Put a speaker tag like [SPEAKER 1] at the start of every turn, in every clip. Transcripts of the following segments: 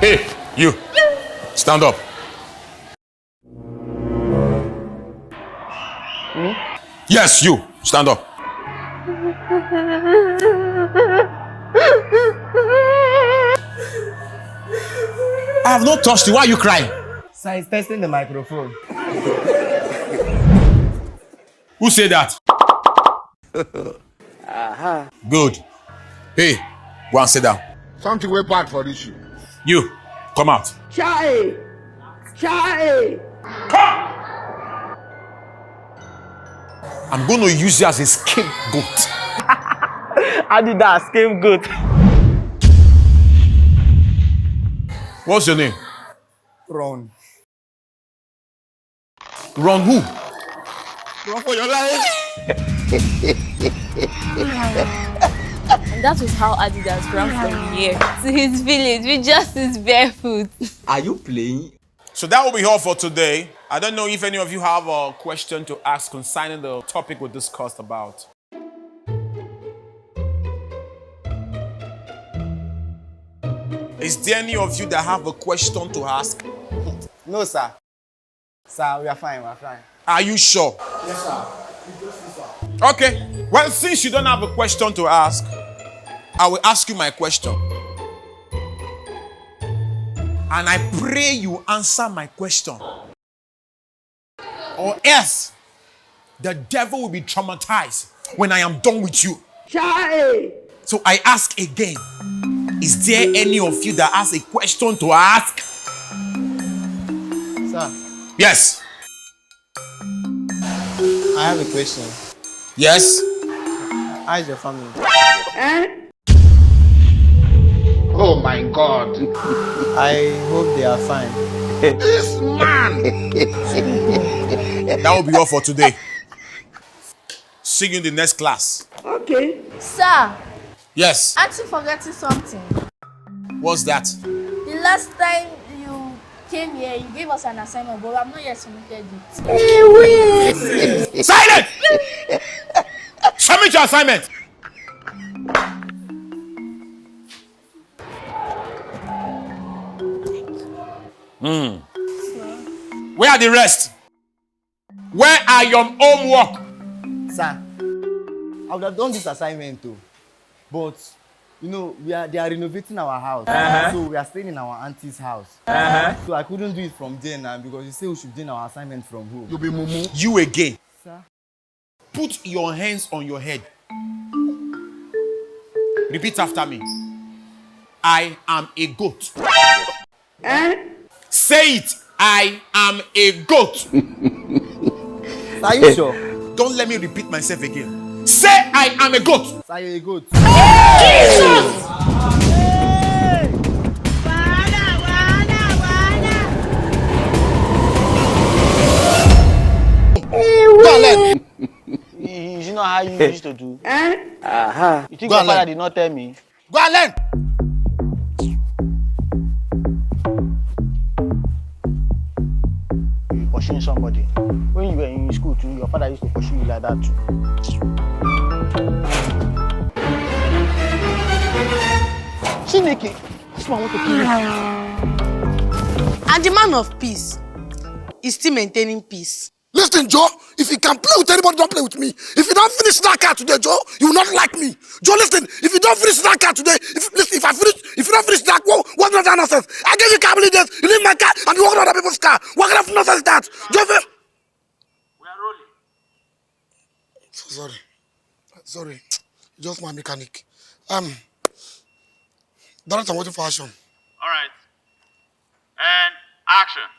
[SPEAKER 1] Hey, you. Stand up. Yes, you. Stand up. I have not touched you. Why are you crying?
[SPEAKER 2] Sir, he's testing the microphone.
[SPEAKER 1] Who said that? Good. Hey, go and sit down.
[SPEAKER 3] Something way bad for this you.
[SPEAKER 1] You, come out.
[SPEAKER 4] Chai!
[SPEAKER 1] I'm going to use you as a scapegoat.
[SPEAKER 2] I did that scapegoat.
[SPEAKER 1] What's your name?
[SPEAKER 2] Ron.
[SPEAKER 1] Ron who?
[SPEAKER 2] Run for your life.
[SPEAKER 5] And that was how Adidas ran from here to his village with just his barefoot.
[SPEAKER 2] Are you playing?
[SPEAKER 1] So that will be all for today. I don't know if any of you have a question to ask concerning the topic we discussed about. Is there any of you that have a question to ask?
[SPEAKER 2] No, sir. Sir, we are fine.
[SPEAKER 1] Are you sure?
[SPEAKER 2] Yes, sir.
[SPEAKER 1] Okay. Well, since you don't have a question to ask, I will ask you my question. And I pray you answer my question. Or else, the devil will be traumatized when I am done with you.
[SPEAKER 4] Chai!
[SPEAKER 1] So I ask again, is there any of you that has a question to ask?
[SPEAKER 2] Sir,
[SPEAKER 1] Yes.
[SPEAKER 2] I have a question.
[SPEAKER 1] Yes.
[SPEAKER 2] How is your family?
[SPEAKER 3] Oh my God.
[SPEAKER 2] I hope they are fine.
[SPEAKER 3] This man.
[SPEAKER 1] That will be all for today. See you in the next class.
[SPEAKER 4] Okay.
[SPEAKER 5] Sir,
[SPEAKER 1] Yes.
[SPEAKER 5] Aunty forgetting something.
[SPEAKER 1] What's that?
[SPEAKER 5] The last time you came here, you gave us an assignment, but I'm not yet submitted it.
[SPEAKER 1] Silent! Submit your assignment. Where are the rest? Where are your homework?
[SPEAKER 2] Sir, I would have done this assignment too. But, you know, they are renovating our house. So we are staying in our auntie's house. So I couldn't do it from there now because you say we should do our assignment from home.
[SPEAKER 3] You be mumu.
[SPEAKER 1] You again.
[SPEAKER 2] Sir?
[SPEAKER 1] Put your hands on your head. Repeat after me. I am a goat. Say it. I am a goat.
[SPEAKER 2] Are you sure?
[SPEAKER 1] Don't let me repeat myself again. Say I am a goat.
[SPEAKER 2] Sir, you're a goat.
[SPEAKER 1] Go and learn.
[SPEAKER 2] You know how you used to do? You think your father did not tell me?
[SPEAKER 1] Go and learn.
[SPEAKER 2] You pushing somebody. When you were in school too, your father used to pursue you like that too. Chineke, this man want to kill me.
[SPEAKER 6] And the man of peace is still maintaining peace.
[SPEAKER 3] Listen, Joe, if you can play with anybody, don't play with me. If you don't finish that car today, Joe, you will not like me. Joe, listen, if you don't finish that car today, if you don't finish that, what's that nonsense? I gave you car days, you leave my car, and you walk on other people's car. What kind of nonsense is that? Joe, we are rolling. Sorry. Just my mechanic. Director, I'm waiting for action.
[SPEAKER 7] All right. And action.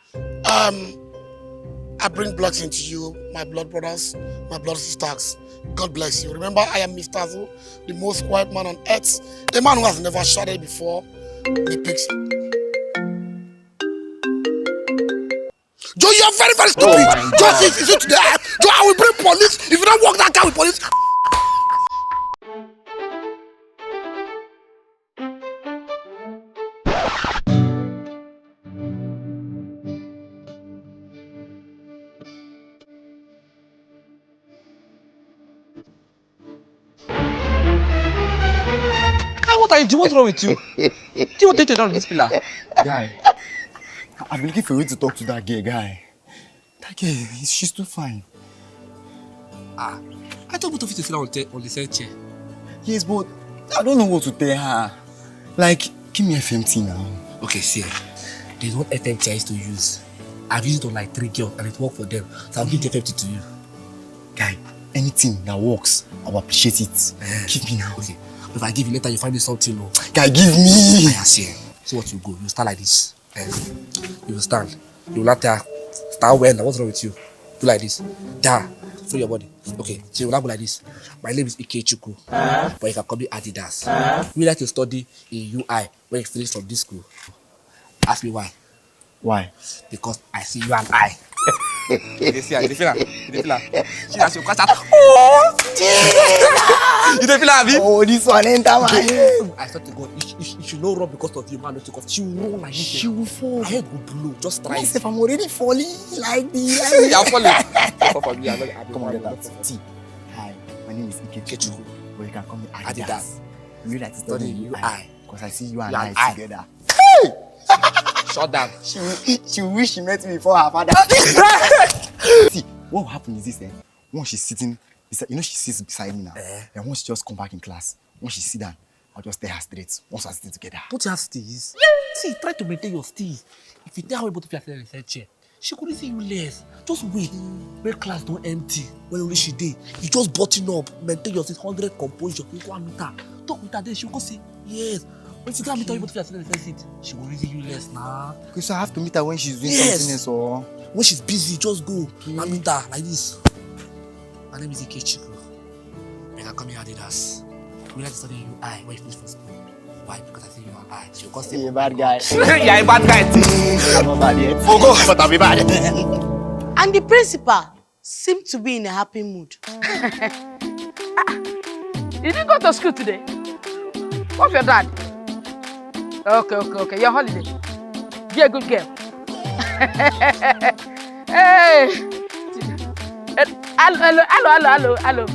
[SPEAKER 3] I bring blessing to you, my blood brothers, my blood sisters. God bless you. Remember, I am Mr. Azu, the most quiet man on earth, a man who has never shouted before the pigs. Joe, you are very, very stupid. Joe, is it today? Joe, I will bring police. If you don't walk that car with police.
[SPEAKER 4] What are you doing? What's wrong with you? Do you want to take down this pillar?
[SPEAKER 2] Guy, I've been looking for a way to talk to that girl, guy. That girl, she's too fine.
[SPEAKER 4] I thought both of you to sit down on the same chair.
[SPEAKER 2] Yes, but I don't know what to tell her. Like, give me FMT now.
[SPEAKER 4] Okay, see, there's one FMT I used to use. I've used it on like 3 girls and it worked for them. So I'll give the FMT to you.
[SPEAKER 2] Guy, anything that works, I will appreciate it. Give me now.
[SPEAKER 4] Okay. If I give you later, you find me something. No.
[SPEAKER 2] Guy, give me.
[SPEAKER 4] I see. So what you go? You start like this. You will stand. You will not start well. What's wrong with you? Do like this. Da. Throw your body. Okay. So you will not go like this. My name is Ikechukwu. But you can call me Adidas. We like to study in UI when you finish from this school. Ask me why.
[SPEAKER 2] Why?
[SPEAKER 4] Because I see you and I. You feel her? She has your question. You don't feel her,
[SPEAKER 2] oh, this one enter my head.
[SPEAKER 4] I thought to God, you should not run because of you, man. Because she will run like this.
[SPEAKER 2] She will fall.
[SPEAKER 4] Her head will blow. Just try it.
[SPEAKER 2] If I'm already falling like this.
[SPEAKER 4] I'm falling. Come on,
[SPEAKER 2] get that. See, hi, my name is Ikechukwu. But you can call me Adidas. You like to study UI. Because I see you and I together.
[SPEAKER 4] Shut down.
[SPEAKER 2] She wish she met me before her father. See, what will happen is this, once she's sitting, she sits beside me now. And once she just come back in class, once she sit down, I'll just tell her straight. Once we're sitting together.
[SPEAKER 4] Don't you have steez? See, try to maintain your steez. If you tell her about to play in the chair, she couldn't see you less. Just wait. When class don't empty, when only she did, you just button up, maintain your 600 composure. You go and meet her. Talk with her, then she'll go say, yes. When she can't meet her, you to play in the seat, she will reason you less now.
[SPEAKER 2] Okay, so I have to meet her when she's doing something else or?
[SPEAKER 4] When she's busy, just go and meet her like this. My name is Ikechukwu. You can call me Adidas. We like to study UI when you finish from school. Why? Because I say you and I. She'll go say,
[SPEAKER 2] you're a bad guy.
[SPEAKER 4] You're a bad guy too.
[SPEAKER 2] I'm not bad yet. Oh, go, but I'll be bad.
[SPEAKER 6] And the principal seemed to be in a happy mood.
[SPEAKER 8] Did you go to school today? What's your dad? Okay. Your holiday. Be a good girl. Hey. Hello.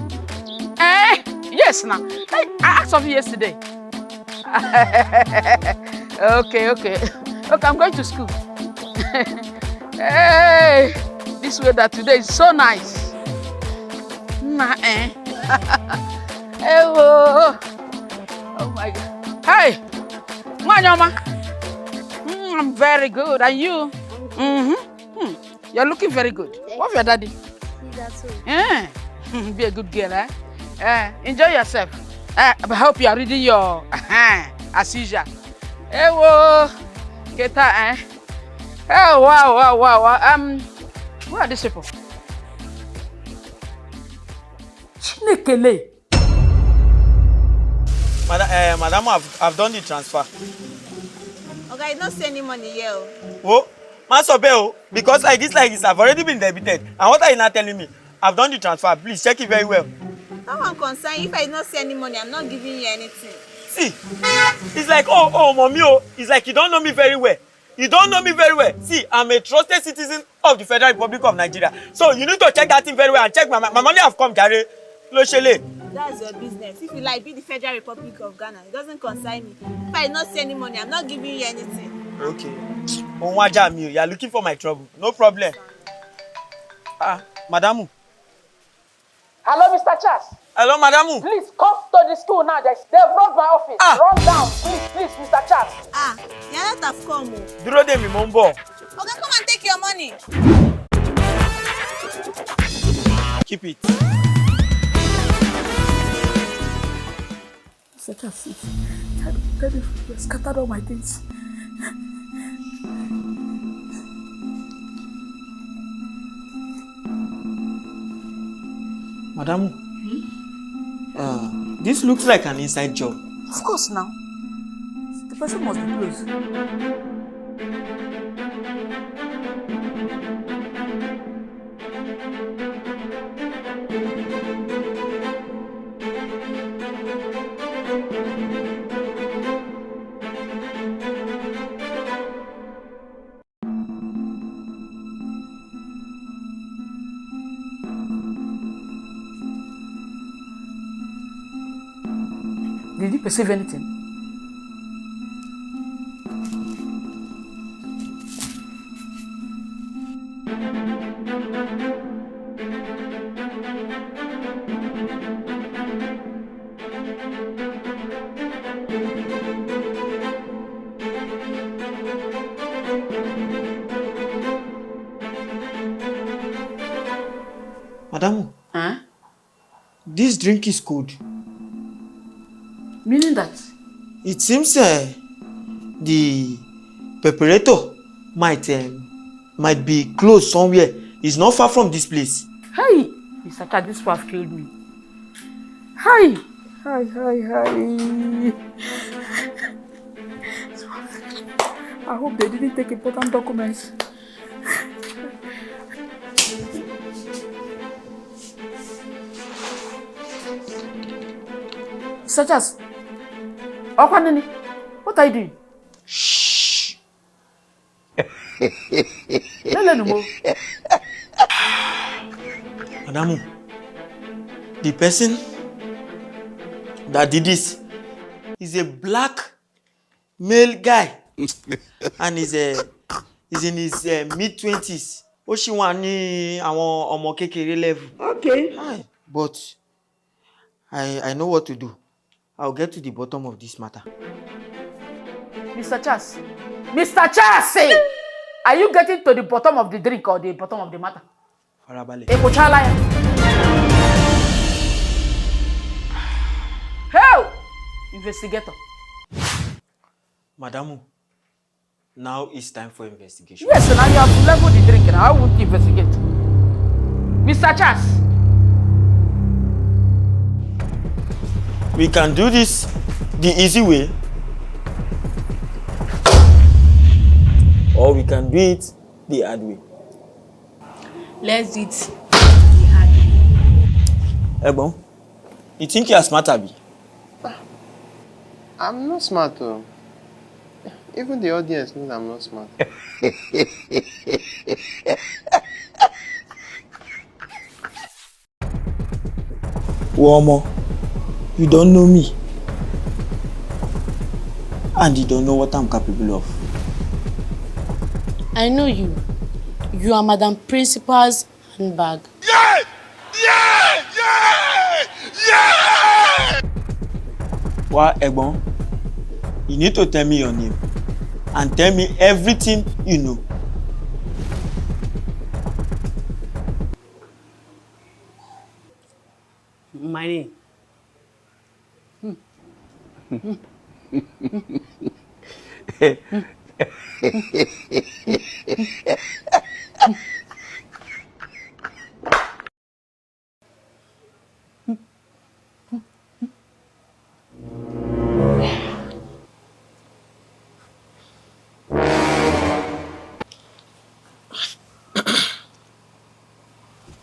[SPEAKER 8] Yes, now. I asked of you yesterday. Okay. Okay, I'm going to school. Hey, this weather today is so nice. Oh my God. Hey, Mwanyoma. I'm very good. And you? You're looking very good. What's your daddy?
[SPEAKER 5] He's at home.
[SPEAKER 8] Yeah. Be a good girl, enjoy yourself. I hope you are reading your as usual. Hey, whoa. Get that, Oh, wow. Who are these people? Chinekele.
[SPEAKER 9] Madam, I've done the transfer.
[SPEAKER 10] Okay, I don't see any money here.
[SPEAKER 9] Oh, Master Bell, because like this, I've already been debited. And what are you not telling me? I've done the transfer. Please check it very well.
[SPEAKER 10] No one concerned. If I don't see any money, I'm not giving you anything.
[SPEAKER 9] See, it's like, oh, mommy, it's like you don't know me very well. You don't know me very well. See, I'm a trusted citizen of the Federal Republic of Nigeria. So you need to check that thing very well and check my money have come, Gary.
[SPEAKER 10] That's your business. If you like, be the Federal Republic of Ghana. It doesn't concern me. If I don't see any money, I'm not giving you anything.
[SPEAKER 9] Okay. You are looking for my trouble. No problem. Madam.
[SPEAKER 8] Hello, Mr. Charles.
[SPEAKER 9] Hello, Madam.
[SPEAKER 8] Please come to the school now. They've robbed my office. Run down. Please, Mr. Charles.
[SPEAKER 10] You're not have come.
[SPEAKER 9] Duro de mi mombo.
[SPEAKER 10] Okay, come and take your money.
[SPEAKER 9] Keep it.
[SPEAKER 8] Mr. Charles, Daddy scattered all my things.
[SPEAKER 9] Madam, this looks like an inside job.
[SPEAKER 8] Of course now. The person must be close. Did you perceive anything?
[SPEAKER 9] Madam,
[SPEAKER 8] Huh?
[SPEAKER 9] this drink is good.
[SPEAKER 8] Meaning that?
[SPEAKER 9] It seems the preparator might be close somewhere. It's not far from this place.
[SPEAKER 8] Hey! Mr. Cat, this wife killed me. Hi! Hi. I hope they didn't take important documents. Such as Okwanini, what are you doing?
[SPEAKER 9] Shh. Madam, the person that did this is a black male guy and he's in his mid-20s. Ó ṣì wà ní àwọn ọmọ kékeré level.
[SPEAKER 8] Okay.
[SPEAKER 9] Hi. But I know what to do. I'll get to the bottom of this matter.
[SPEAKER 8] Mr. Chas! Mr. Chas! Are you getting to the bottom of the drink or the bottom of the matter?
[SPEAKER 9] Farabalẹ̀.
[SPEAKER 8] Hey! Investigator.
[SPEAKER 9] Madam, now it's time for investigation.
[SPEAKER 8] Yes, now you have to level the drink now. I won't investigate. Mr. Chas!
[SPEAKER 9] We can do this the easy way, or we can do it the hard way.
[SPEAKER 5] Let's do it the hard way.
[SPEAKER 9] Egbon, you think you are smart, Abi?
[SPEAKER 7] I'm not smart though. Even the audience knows I'm not smart.
[SPEAKER 9] Womo, you don't know me. And you don't know what I'm capable of.
[SPEAKER 6] I know you. You are Madam Principal's handbag.
[SPEAKER 3] Yeah! Yeah! Yeah! Yeah!
[SPEAKER 9] Wa Egbon, you need to tell me your name and tell me everything you know.
[SPEAKER 6] My name.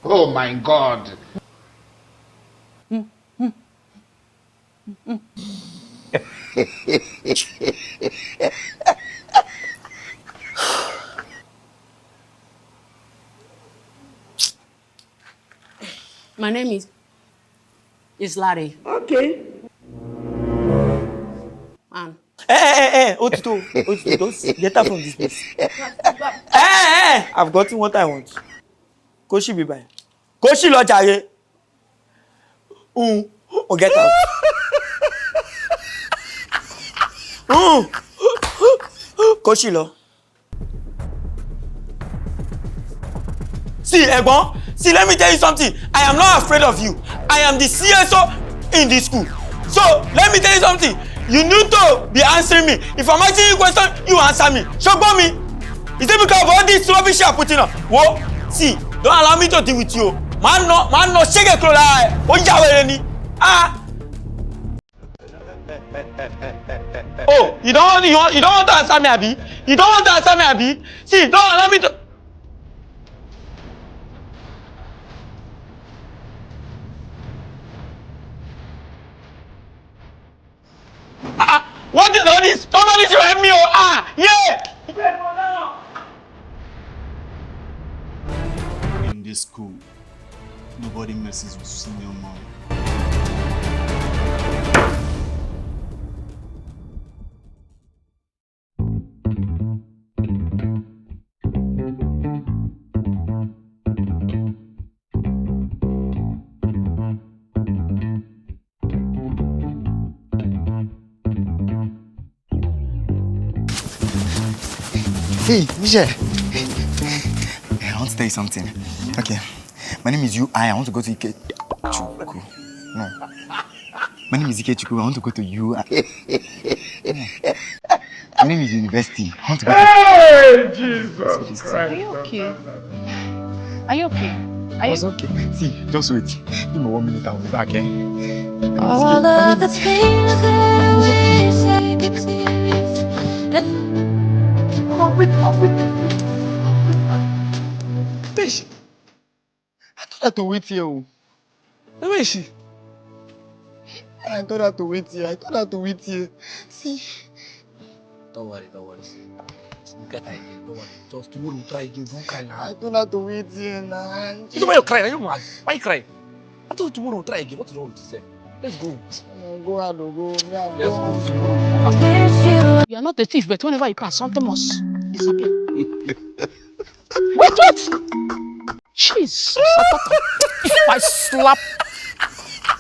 [SPEAKER 3] Oh my God.
[SPEAKER 6] My name is Larry.
[SPEAKER 8] Okay.
[SPEAKER 6] Man.
[SPEAKER 9] Otito, don't get her from this place. I've gotten what I want. Koshi be by. Koshi lo jare. Or get out. Koshi lo. See, Egbon, see, let me tell you something. I am not afraid of you. I am the CSO in this school. So, let me tell you something. You need to be answering me. If I'm asking you a question, you answer me. Show me. Is it because of all this rubbish you are putting on? Whoa, see, don't allow me to deal with you. Man, no, shake a clothes. Oh, you don't want to answer me, Abi? You don't want to answer me, Abi? See, don't allow me to. What is all this? Somebody should help me, yeah!
[SPEAKER 11] In this school, nobody messes with senior mom.
[SPEAKER 2] Hey, Michelle. I want to tell you something. Okay. My name is UI. I want to go to Ikechuku. No. My name is Ikechuku. I want to go to UI. My name is University. I want to go to...
[SPEAKER 8] Hey, Jesus Christ. Are you okay? Are you okay?
[SPEAKER 2] I was okay. See, just wait. Give me 1 minute, I'll be back, eh?
[SPEAKER 12] All of the things that you say
[SPEAKER 2] Where is she? I told her to wait here. Where is she? I told her to wait here. I told her to wait here. See?
[SPEAKER 4] Don't worry. Get her again. Don't worry. Just tomorrow we'll try again. Don't cry now.
[SPEAKER 2] I told her to wait here now.
[SPEAKER 4] You know why you're crying? Are you mad? Why you crying? I told you tomorrow we'll try again. What is wrong with yourself? Let's go.
[SPEAKER 2] Go, Ado, go.
[SPEAKER 4] Let's go.
[SPEAKER 8] You are not a thief, but whenever you pass, something must disappear. Wait! Jesus! If I slap.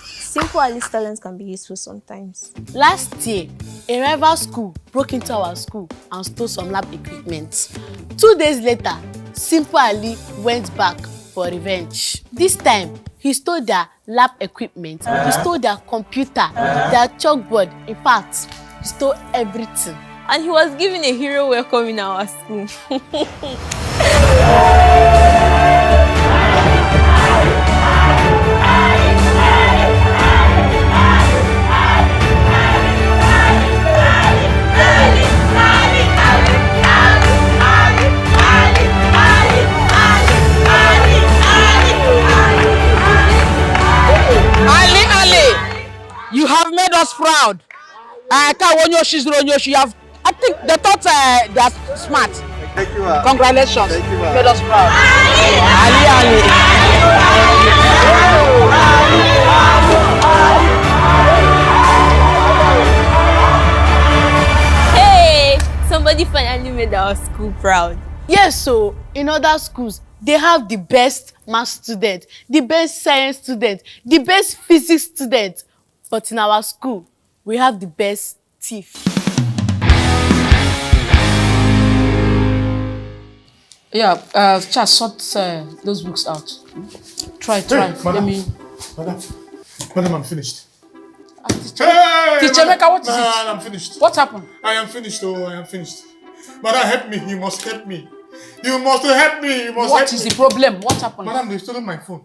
[SPEAKER 5] Simple Ali's talents can be useful sometimes.
[SPEAKER 6] Last year, a rival school broke into our school and stole some lab equipment. 2 days later, Simple Ali went back for revenge. This time, he stole their lab equipment, he stole their computer, their chalkboard. In fact, he stole everything.
[SPEAKER 5] And he was given a hero welcome in our school.
[SPEAKER 8] Ali, you have made us proud. I think they thought they are smart.
[SPEAKER 2] Thank you, ma.
[SPEAKER 8] Congratulations.
[SPEAKER 2] Thank you, ma.
[SPEAKER 8] You made us proud.
[SPEAKER 5] Hey! Somebody finally made our school proud.
[SPEAKER 6] Yes, so in other schools, they have the best math student, the best science student, the best physics student. But in our school, we have the best thief.
[SPEAKER 8] Yeah, just sort those books out. Try. Let me.
[SPEAKER 3] Madam, I'm finished.
[SPEAKER 8] Teacher Emeka, what is it?
[SPEAKER 3] I'm finished.
[SPEAKER 8] What happened?
[SPEAKER 3] I am finished, I am finished. Madam, help me. You must help me. You must help me. You must
[SPEAKER 8] What
[SPEAKER 3] help
[SPEAKER 8] is
[SPEAKER 3] me.
[SPEAKER 8] the problem? What happened?
[SPEAKER 3] Madam, they've stolen my phone.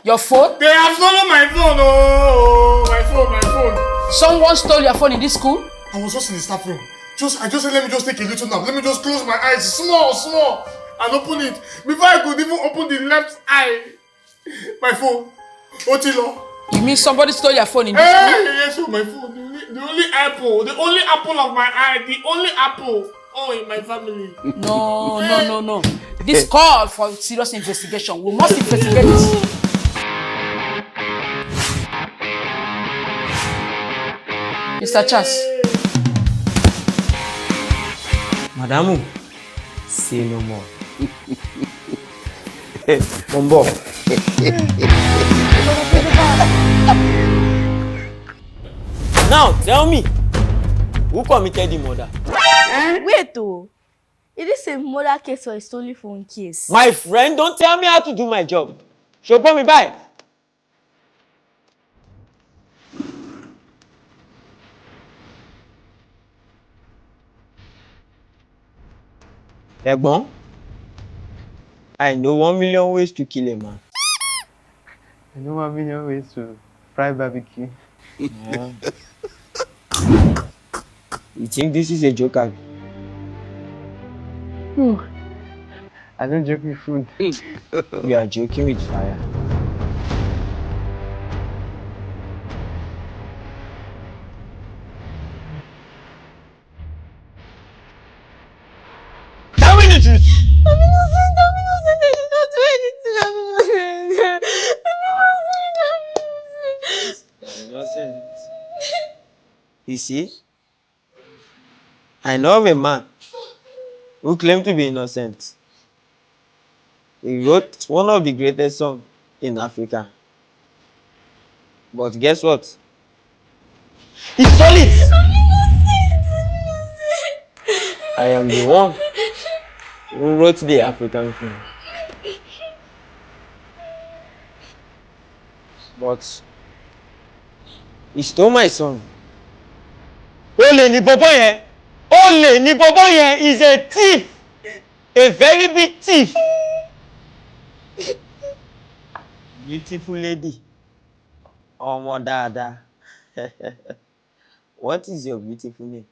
[SPEAKER 8] Your phone?
[SPEAKER 3] They have stolen my phone. Oh, my phone.
[SPEAKER 8] Someone stole your phone in this school?
[SPEAKER 3] I was just in the staff room. I just said, let me just take a little nap. Let me just close my eyes, small, and open it. Before I could even open the left eye, my phone, Otilo.
[SPEAKER 8] You mean somebody stole your phone in this school?
[SPEAKER 3] Yes, my phone. The only apple of my eye, the only apple. Oh, in my family.
[SPEAKER 8] No. This call for serious investigation. We must investigate this. Mr. Chas.
[SPEAKER 9] Madamu, say no more. Bombo. Now, tell me, who committed the murder?
[SPEAKER 5] Wait, oh. Is this a murder case or a stolen phone case?
[SPEAKER 9] My friend, don't tell me how to do my job. Show me by. Ẹ̀gbọ́n, I know 1 million ways to kill a man.
[SPEAKER 7] I know 1 million ways to fry barbecue.
[SPEAKER 9] Yeah. You think this is a joke, Abi?
[SPEAKER 7] I don't joke with food.
[SPEAKER 9] You are joking with fire. Tell me the truth!
[SPEAKER 5] I'm innocent. I did not do anything. I'm
[SPEAKER 9] Innocent. You see, I know of a man who claimed to be innocent. He wrote one of the greatest songs in Africa. But guess what? He stole it! I am the one who wrote the African film. But he stole my son. Olè ni bobo yẹn! Olè ni bobo yẹn is a thief! A very big thief! Beautiful lady. Ọmọ dáadáa. What is your beautiful name?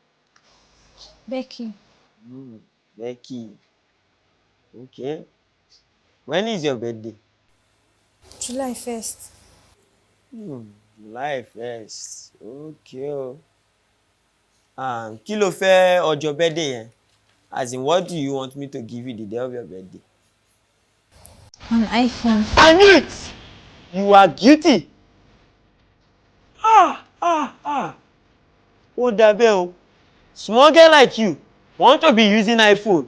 [SPEAKER 5] Becky.
[SPEAKER 9] Becky. Okay. When is your birthday?
[SPEAKER 5] July 1st.
[SPEAKER 9] July 1st. Okay. Kí ló fẹ́ ọjọ́ birthday yẹn? As in, what do you want me to give you the day of your birthday?
[SPEAKER 5] An iPhone.
[SPEAKER 9] I knew it! You are guilty. Ó dàbẹ́ o. Small girl like you want to be using iPhone.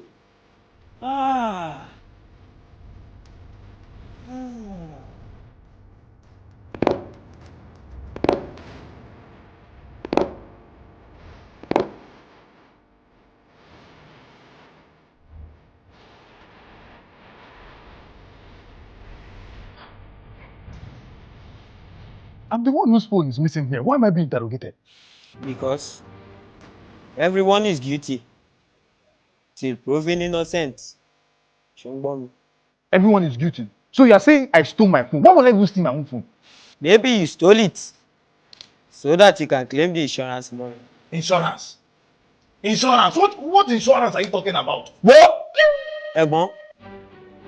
[SPEAKER 13] I'm the one whose phone is missing here. Why am I being interrogated?
[SPEAKER 9] Because everyone is guilty till proven innocent.
[SPEAKER 13] Everyone is guilty. So you are saying I stole my phone. Why would I even steal my own phone?
[SPEAKER 9] Maybe you stole it so that you can claim the insurance money.
[SPEAKER 13] Insurance? Insurance? What insurance are you talking about?
[SPEAKER 9] What? Ẹ̀gbọ́n,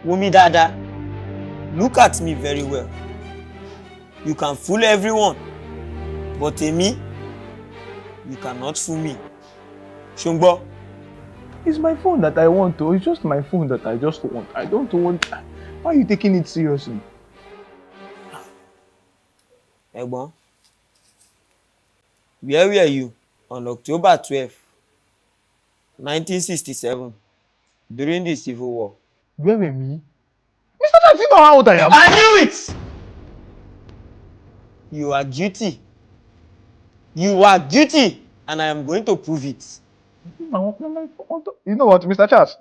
[SPEAKER 9] Wumi Dada, look at me very well. You can fool everyone, but me, you cannot fool me. Ṣùgbọ́n.
[SPEAKER 13] It's my phone that I want to. It's just my phone that I just want. I don't want. Why are you taking it seriously?
[SPEAKER 9] Ẹ̀gbọ́n, where were you on October 12, 1967, during the Civil War?
[SPEAKER 13] Where were me? Mr. Jack, you know how old I am?
[SPEAKER 9] I knew it! You are guilty. You are guilty, and I am going to prove it.
[SPEAKER 13] You know what, Mr. Charles?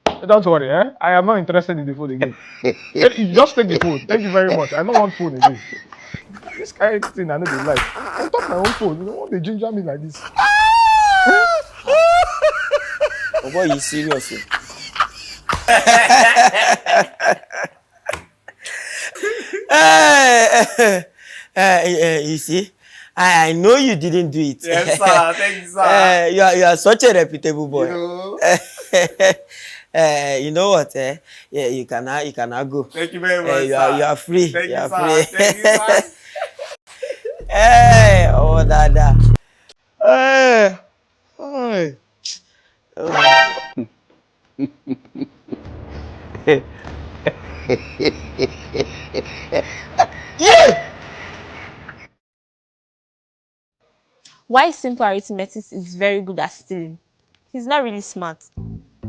[SPEAKER 13] Don't worry, eh? I am not interested in the phone again. Just take the phone. Thank you very much. I don't want phone again. This kind of thing I know they like. I talk my own phone. You don't want to ginger me like this.
[SPEAKER 9] Oh boy, you serious? You see, I know you didn't do it.
[SPEAKER 1] Yes, sir. Thank you, sir.
[SPEAKER 9] You are such a reputable boy. You know what? Yeah, you cannot go.
[SPEAKER 1] Thank you very much,
[SPEAKER 9] you
[SPEAKER 1] sir.
[SPEAKER 9] are free.
[SPEAKER 1] Thank
[SPEAKER 9] you
[SPEAKER 1] you,
[SPEAKER 9] are
[SPEAKER 1] sir.
[SPEAKER 9] free.
[SPEAKER 1] Thank you, sir.
[SPEAKER 9] Hey, oh, Dada. Yeah!
[SPEAKER 5] Why simple arithmetic is very good at stealing? He's not really smart.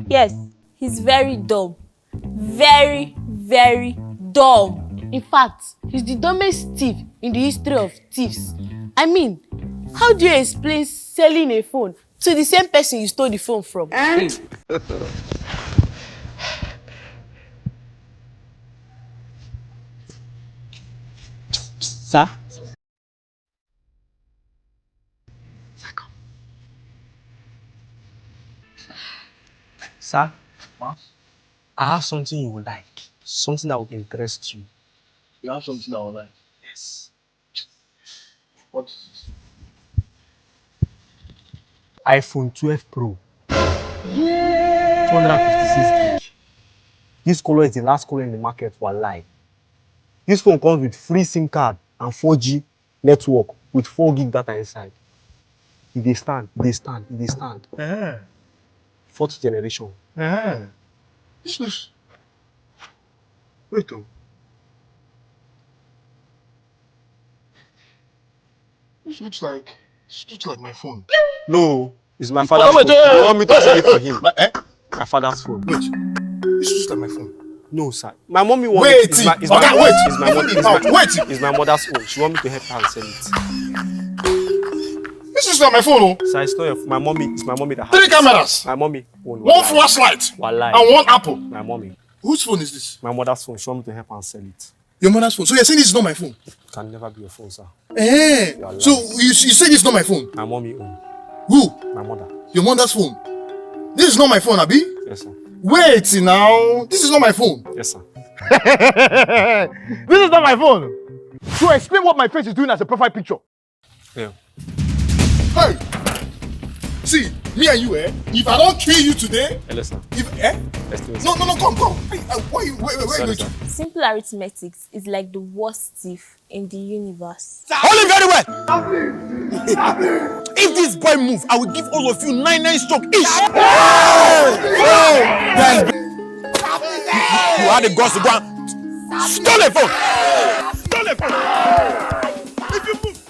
[SPEAKER 5] Yes, he's very dumb. Very, very dumb.
[SPEAKER 6] In fact, he's the dumbest thief in the history of thieves. I mean, how do you explain selling a phone to the same person you stole the phone from?
[SPEAKER 9] Sir?
[SPEAKER 4] Sir, I have something you would like. Something that will interest you.
[SPEAKER 13] You have something that I like?
[SPEAKER 4] Yes.
[SPEAKER 13] What?
[SPEAKER 4] iPhone 12 Pro. 256 gig. This color is the last color in the market for life. This phone comes with free SIM card and 4G network with 4 gig data inside. They stand. Fourth generation.
[SPEAKER 13] This looks... Wait, oh. This looks like my phone.
[SPEAKER 4] No, it's my father's phone. You want me to sell it for him? My father's phone.
[SPEAKER 13] Wait, this looks like my phone.
[SPEAKER 4] No, sir. My mommy wants
[SPEAKER 13] Wait,
[SPEAKER 4] it. It's my mother's phone. She wants me to help her and sell it.
[SPEAKER 13] This
[SPEAKER 3] this is on my phone, oh.
[SPEAKER 9] Sir, it's not my mommy. It's my mommy that has
[SPEAKER 3] 3 cameras.
[SPEAKER 9] My mommy.
[SPEAKER 3] One flashlight.
[SPEAKER 9] Wallahi.
[SPEAKER 3] And 1 apple.
[SPEAKER 9] My mommy.
[SPEAKER 3] Whose phone is this?
[SPEAKER 9] My mother's phone. She want me to help her and sell it.
[SPEAKER 3] Your mother's phone. So you're saying this is not my phone?
[SPEAKER 9] It can never be your phone, sir.
[SPEAKER 3] Eh. So you say this is not my phone?
[SPEAKER 9] My mommy own.
[SPEAKER 3] Who?
[SPEAKER 9] My mother.
[SPEAKER 3] Your mother's phone. This is not my phone, Abi?
[SPEAKER 9] Yes, sir.
[SPEAKER 3] Wait now. This is not my phone.
[SPEAKER 9] Yes, sir.
[SPEAKER 13] This is not my phone. So explain what my face is doing as a profile picture.
[SPEAKER 9] Yeah.
[SPEAKER 3] Hey. See, me and you, if I don't kill you today,
[SPEAKER 9] Hello, sir.
[SPEAKER 3] No, come. Why you? Wait, where are you going to?
[SPEAKER 5] Simple arithmetics is like the worst thief in the universe.
[SPEAKER 1] Hold him very well. If this boy move, I will give all of you 9 stroke each. Then you had the guts to go and steal a phone.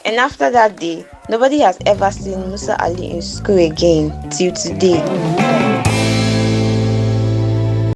[SPEAKER 14] And after that day, nobody has ever seen Musa Ali in school again till today.